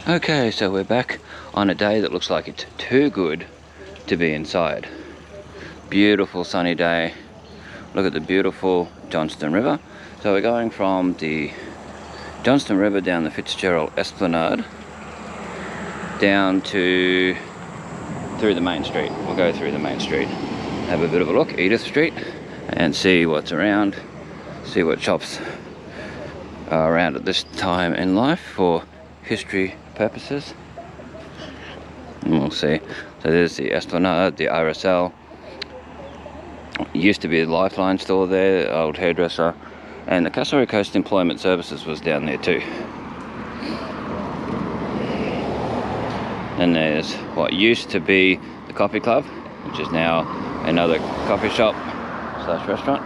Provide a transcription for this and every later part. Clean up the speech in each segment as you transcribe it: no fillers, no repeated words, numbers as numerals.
Okay, so we're back on a day that looks like it's too good to be inside. Beautiful sunny day. Look at the beautiful Johnston River. So we're going from the Johnston River down the Fitzgerald Esplanade down to through the main street. We'll go through the main street, have a bit of a look, Edith Street, and see what's around, see what shops are around at this time in life for history purposes. And we'll see. So there's the Esplanade, the RSL. Used to be a Lifeline store there, old hairdresser, and the Castlereagh Coast Employment Services was down there too. And there's what used to be the Coffee Club, which is now another coffee shop slash restaurant.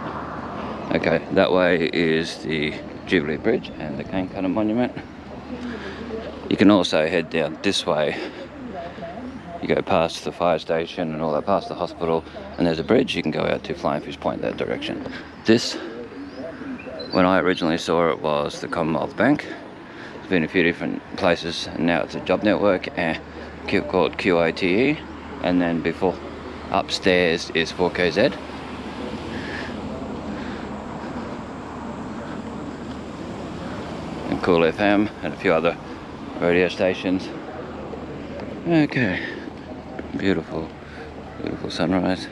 Okay, that way is the Jubilee Bridge and the Cane Cutter Monument. You can also head down this way. You go past the fire station and all that, past the hospital, and there's a bridge. You can go out to Flying Fish Point that direction. This, when I originally saw it, was the Commonwealth Bank. It's been a few different places, and now it's a job network called QITE, and then before upstairs is 4KZ. And Cool FM and a few other radio stations. Okay, beautiful sunrise.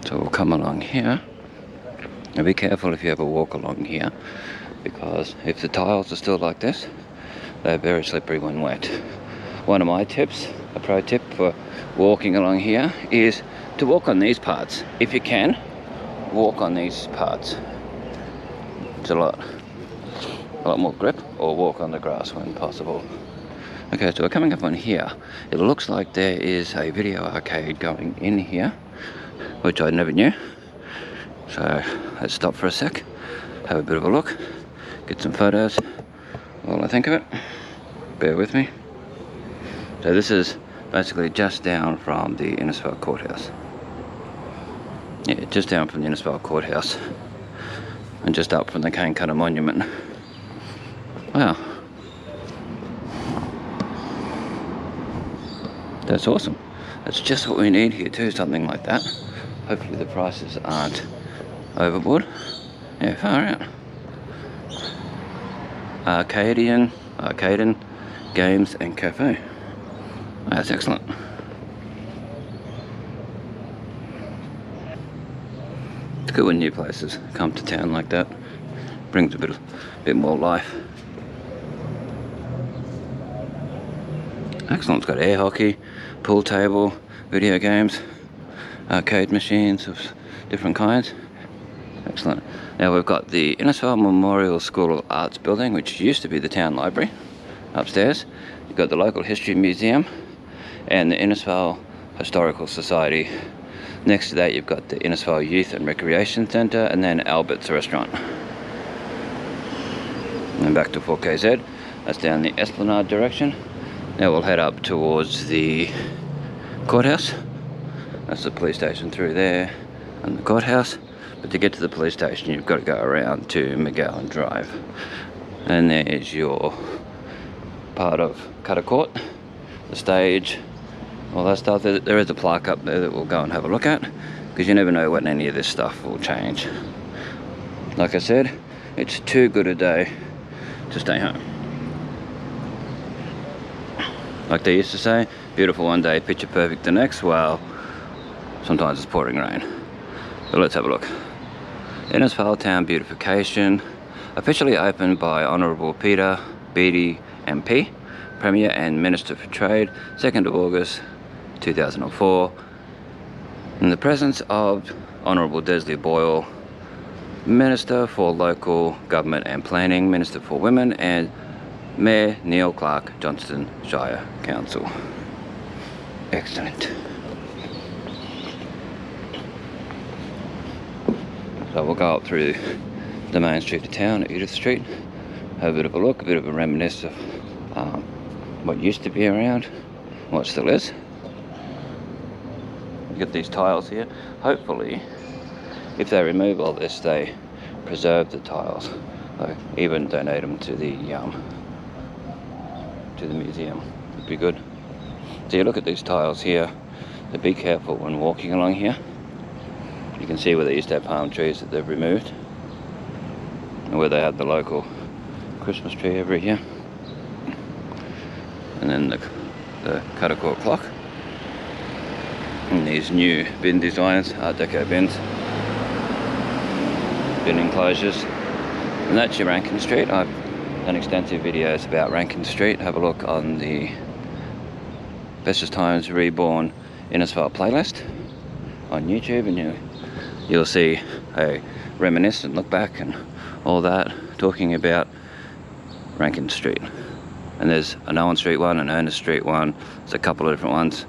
So we'll come along here. Now be careful if you ever walk along here, because if the tiles are still like this, they're very slippery when wet. One of my tips, a pro tip for walking along here, is to walk on these parts. If you can, walk on these parts. It's a lot more grip, or walk on the grass when possible. Okay, so we're coming up on here. It looks like there is a video arcade going in here, which I never knew. So let's stop for a sec, have a bit of a look, get some photos while I think of it. Bear with me. So this is basically just down from the Innisfail Courthouse. Yeah, just down from the Innisfail Courthouse. And just up from the Cane Cutter Monument. Wow. That's awesome. That's just what we need here too, something like that. Hopefully the prices aren't overboard. Yeah, far out. Arcadian Games and Cafe. That's excellent. It's good when new places come to town like that. Brings a bit more life. Excellent. It's got air hockey, pool table, video games, arcade machines of different kinds. Excellent. Now we've got the Innisfail Memorial School of Arts building, which used to be the town library, upstairs. You've got the local history museum and the Innisfail Historical Society. Next to that you've got the Innisfail Youth and Recreation Centre, and then Albert's restaurant. And then back to 4KZ, that's down the Esplanade direction. Now we'll head up towards the courthouse. That's the police station through there and the courthouse. But to get to the police station you've got to go around to McGowan Drive. And there's your part of Cutter Court, the stage, all that stuff. There is a plaque up there that we'll go and have a look at, because you never know when any of this stuff will change. Like I said, it's too good a day to stay home. Like they used to say, beautiful one day, picture perfect the next. Well, sometimes it's pouring rain. So let's have a look. Innisfail Town Beautification, officially opened by Honourable Peter Beattie MP, Premier and Minister for Trade, 2nd of August 2004. In the presence of Honourable Desley Boyle, Minister for Local Government and Planning, Minister for Women, and Mayor Neil Clark, Johnston Shire Council. Excellent. So we'll go up through the main street of town, Edith Street, have a bit of a look, a bit of a reminisce of what used to be around, what still is. You get these tiles here. Hopefully, if they remove all this, they preserve the tiles. Like, even donate them to the museum. It'd be good. So you look at these tiles here. So be careful when walking along here. You can see where they used to have palm trees that they've removed, and where they had the local Christmas tree every year. And then the Cuttercourt clock. And these new bin designs, Art Deco bins. Bin enclosures. And that's your Rankin Street. I've done extensive videos about Rankin Street. Have a look on the Bestestimes Reborn Innisfail playlist on YouTube, and you'll see a reminiscent look back and all that, talking about Rankin Street. And there's an Owen Street one, an Ernest Street one. There's a couple of different ones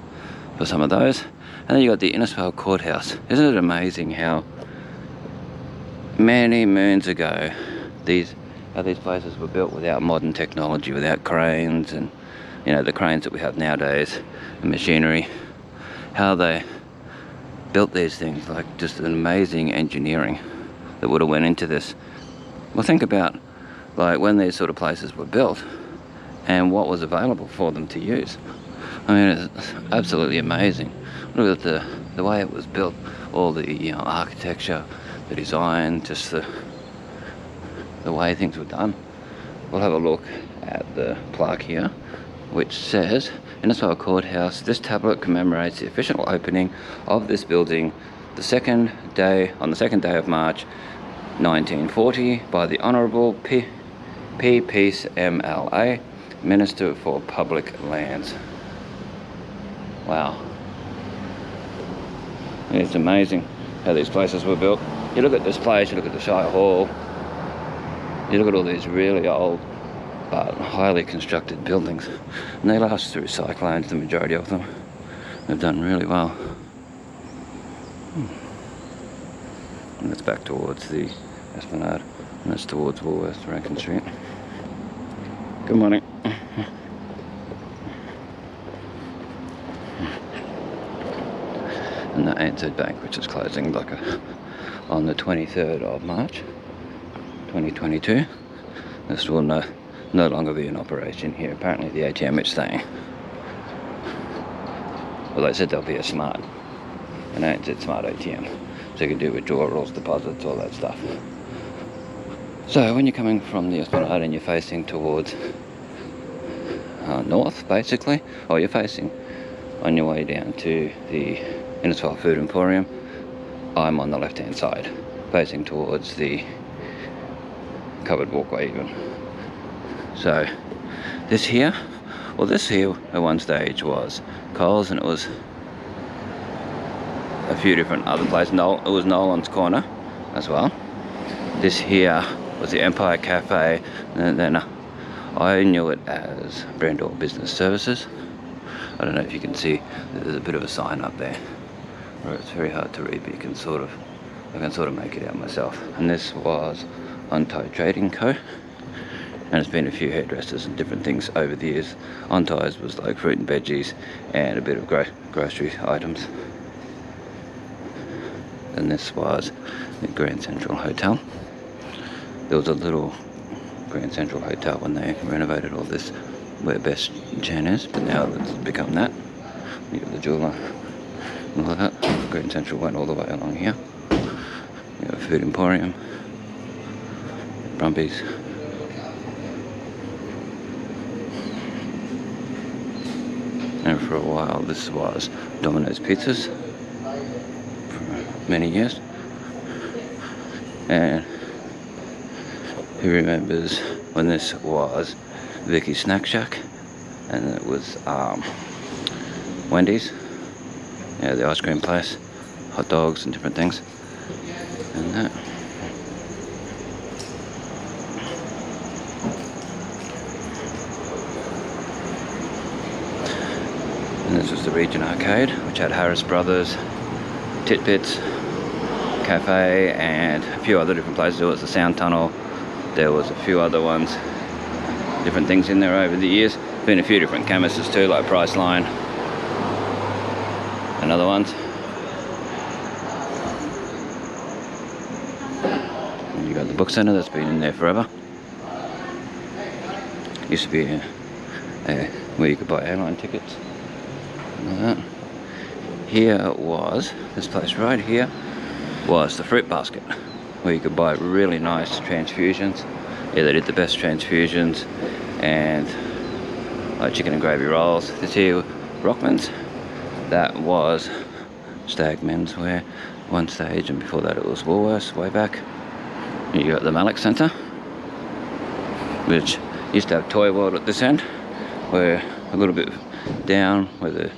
for some of those. And then you got the Innisfail Courthouse. Isn't it amazing how many moons ago these places were built without modern technology, without cranes and, you know, the cranes that we have nowadays, and machinery. How they built these things, like just an amazing engineering that would have went into this. Well, think about like when these sort of places were built and what was available for them to use. I mean, it's absolutely amazing. Look at the way it was built, all the, you know, architecture, the design, just the way things were done. We'll have a look at the plaque here, which says, Innisfail Courthouse, this tablet commemorates the official opening of this building on the second day of March 1940 by the Honourable P. Peace MLA, Minister for Public Lands. Wow. It's amazing how these places were built. You look at this place, you look at the Shire Hall, you look at all these really old but highly constructed buildings, and they last through cyclones, the majority of them. They've done really well. And that's back towards the Esplanade, and that's towards Woolworths, Rankin Street. Good morning. And the ANZ Bank, which is closing on the 23rd of March 2022. This will no longer be in operation here. Apparently the ATM is staying. Well, they said there'll be an ANZ Smart ATM, so you can do withdrawals, deposits, all that stuff. So when you're coming from the Esplanade and you're facing towards north, basically, or you're facing on your way down to the Innisfail Food Emporium, I'm on the left hand side, facing towards the covered walkway even. So this here at one stage was Coles, and it was a few different other places. It was Nolan's Corner as well. This here was the Empire Cafe, and then I knew it as Brandor Business Services. I don't know if you can see, there's a bit of a sign up there. It's very hard to read, but I can sort of make it out myself. And this was Untitled Trading Co. And there's been a few hairdressers and different things over the years. Untied was like fruit and veggies and a bit of grocery items. And this was the Grand Central Hotel. There was a little Grand Central Hotel when they renovated all this, where Best Jan is, but now it's become that. You got the jeweler. All of that. Grand Central went all the way along here. We have a food emporium, Brumbies. And for a while this was Domino's Pizzas for many years. And who remembers when this was Vicky's Snack Shack, and it was Wendy's, yeah, the ice cream place, hot dogs and different things, and that. And this was the Region Arcade, which had Harris Brothers, Titbits Cafe, and a few other different places. There was the Sound Tunnel, there was a few other ones, different things in there over the years. Been a few different chemists too, like Priceline and other ones. And you got the book centre that's been in there forever. Used to be where you could buy airline tickets. Here was, this place right here was the fruit basket, where you could buy really nice transfusions. Yeah, they did the best transfusions, and like chicken and gravy rolls. This here, Rockman's, that was Stag Menswear one stage, and before that it was Woolworths way back. You got the Malek Centre, which used to have Toy World at this end, where a little bit down where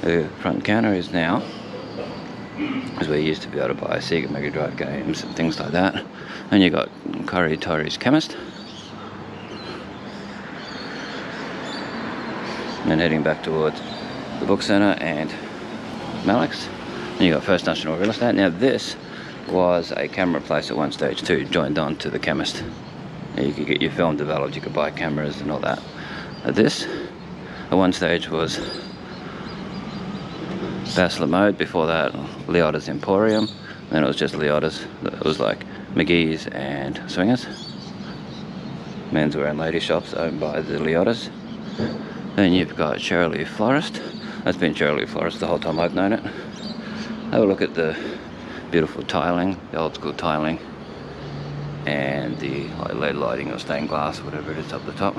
the front counter is now is where you used to be able to buy Sega Mega Drive games and things like that. And you got Corrie Torrey's Chemist. And then heading back towards the Book Centre and Malik's. And you got First National Real Estate. Now this was a camera place at one stage too, joined on to the Chemist. You could get your film developed, you could buy cameras and all that. This, at one stage, was Bachelor Mode. Before that, Liotta's Emporium. Then it was just Liotta's. It was like McGee's and Swingers. Menswear and lady shops owned by the Liottas. Then you've got Shirley Florist. That's been Shirley Florist the whole time I've known it. Have a look at the beautiful tiling, the old school tiling, and the LED lighting or stained glass, whatever it is up the top.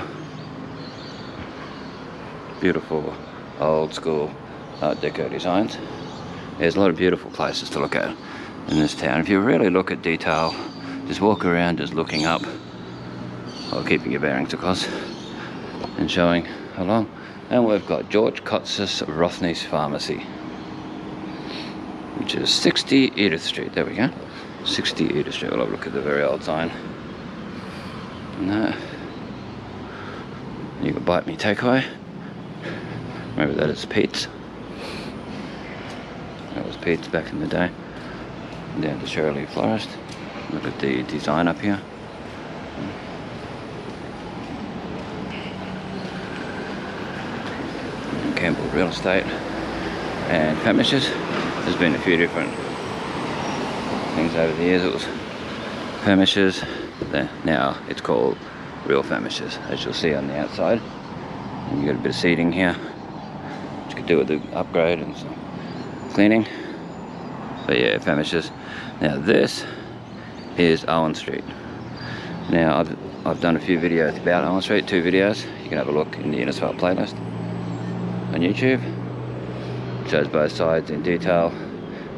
Beautiful old school Art Deco designs. There's a lot of beautiful places to look at in this town. If you really look at detail, just walk around just looking up, while keeping your bearings of course, and showing along. And we've got George Cotz's Rothney's Pharmacy, which is 60 Edith Street. There we go. 60 Edith Street. We'll have a look at the very old sign. And you can Bite Me Takeaway. Remember that is Pete's. That was Pete's back in the day. And down to Shirley Florist. Look at the design up here. And Campbell Real Estate and Famishes. There's been a few different things over the years. It was Famishes. Now it's called Real Famishes, as you'll see on the outside. And you got a bit of seating here, which you could do with the upgrade and some cleaning. But yeah, Famishes. Now this is Owen Street. Now I've done a few videos about Owen Street, 2 videos. You can have a look in the Innisfail playlist on YouTube. It shows both sides in detail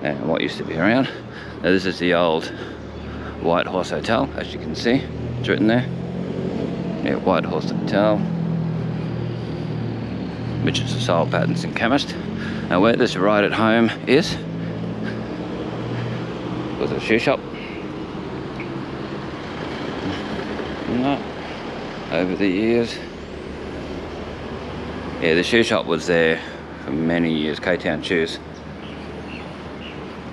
and what used to be around. Now this is the old White Horse Hotel, as you can see. It's written there. Yeah, White Horse Hotel, which is a Soul Patterns and Chemist. Now where this right at home was a shoe shop. Over the years. Yeah, the shoe shop was there for many years, K-Town Shoes.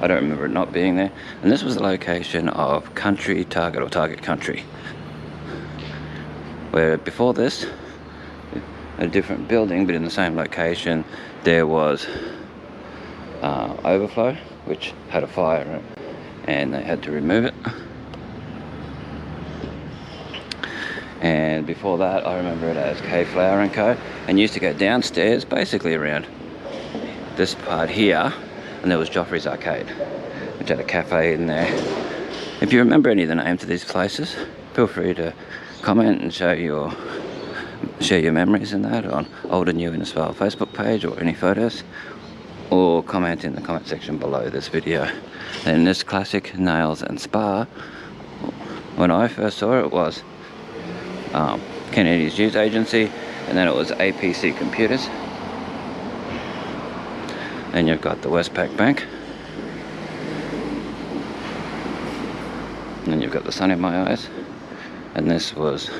I don't remember it not being there. And this was the location of Country Target, or Target Country. Where before this, a different building, but in the same location, there was Overflow, which had a fire in it, and they had to remove it. And before that, I remember it as K Flower & Co. And used to go downstairs, basically around this part here, and there was Joffrey's Arcade, which had a cafe in there. If you remember any of the names of these places, feel free to comment and share your memories in that on Old and New Innisfail Facebook page, or any photos, or comment in the comment section below this video. And this classic Nails and Spa, when I first saw it, was Kennedy's News Agency, and then it was APC Computers. Then you've got the Westpac Bank, and then you've got the Sun in My Eyes, and this was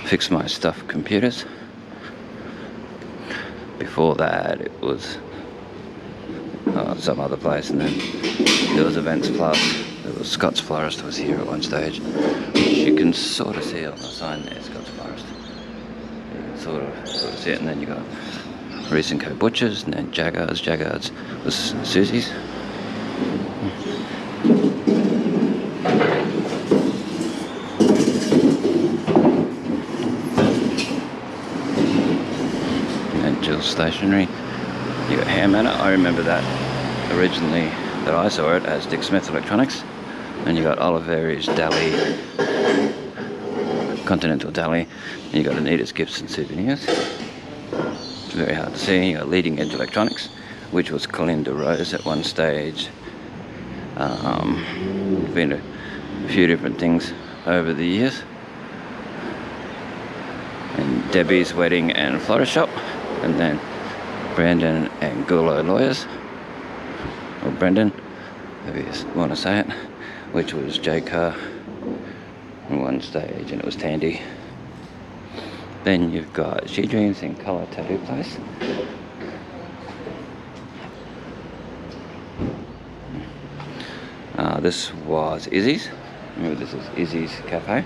Fix My Stuff Computers. Before that it was some other place, and then there was Events Plus. There was Scott's Florist was here at one stage, which you can sort of see on the sign there, Scott's Florist. You can sort of see it, and then you got Reese & Co Butchers, and then Jaggard's. Jaggard's was Susie's. Fitzgerald stationery. You got Ham Manor. I remember that originally, that I saw it as Dick Smith Electronics. And you got Oliveri's Deli, Continental Deli. And you got Anita's Gifts and Souvenirs. It's very hard to see. You got Leading Edge Electronics, which was Colinda Rose at one stage. Been a few different things over the years. And Debbie's Wedding and Florist Shop. And then Brandon and Gulo Lawyers. Or Brendan, if you want to say it. Which was J Car on one stage, and it was Tandy. Then you've got She Dreams in Colour Tattoo Place. This was Izzy's. Remember, this is Izzy's Cafe.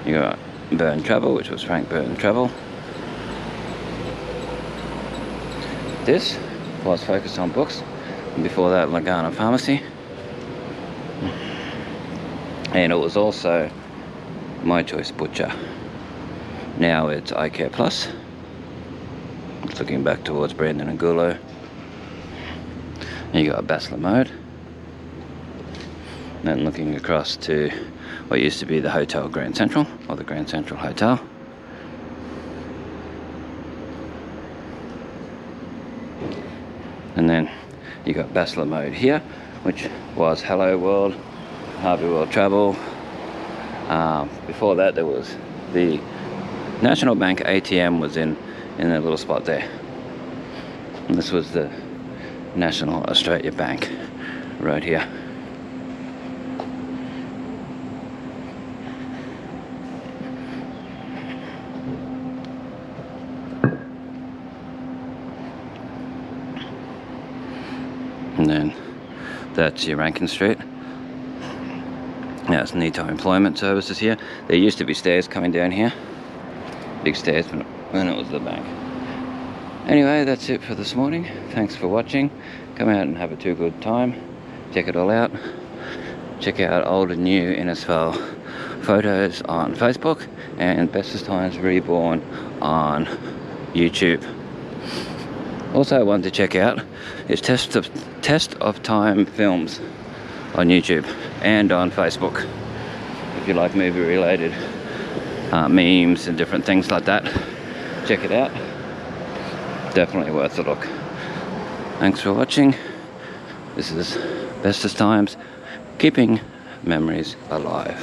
You got Burn Travel, which was Frank Burn Travel. This was Focused on Books. And before that, Lagana Pharmacy. And it was also My Choice Butcher. Now it's Eye Care Plus. It's looking back towards Brandon and Gulo. And you got Bachelor Mode. Then looking across to what used to be the Hotel Grand Central, or the Grand Central Hotel. And then you got Bachelor Mode here, which was Hello World, Harvey World Travel. Before that, there was the National Bank ATM was in a little spot there. And this was the National Australia Bank right here. And then that's your Rankin Street. Now it's Nito Employment Services here. There used to be stairs coming down here. Big stairs when it was the bank. Anyway, that's it for this morning. Thanks for watching. Come out and have a too good time. Check it all out. Check out old and new Innisfail photos on Facebook and Bestestimes Reborn on YouTube. Also, I wanted to check out is Test of Time Films on YouTube and on Facebook. If you like movie related memes and different things like that, check it out. Definitely worth a look. Thanks for watching. This is Bestestimes, keeping memories alive.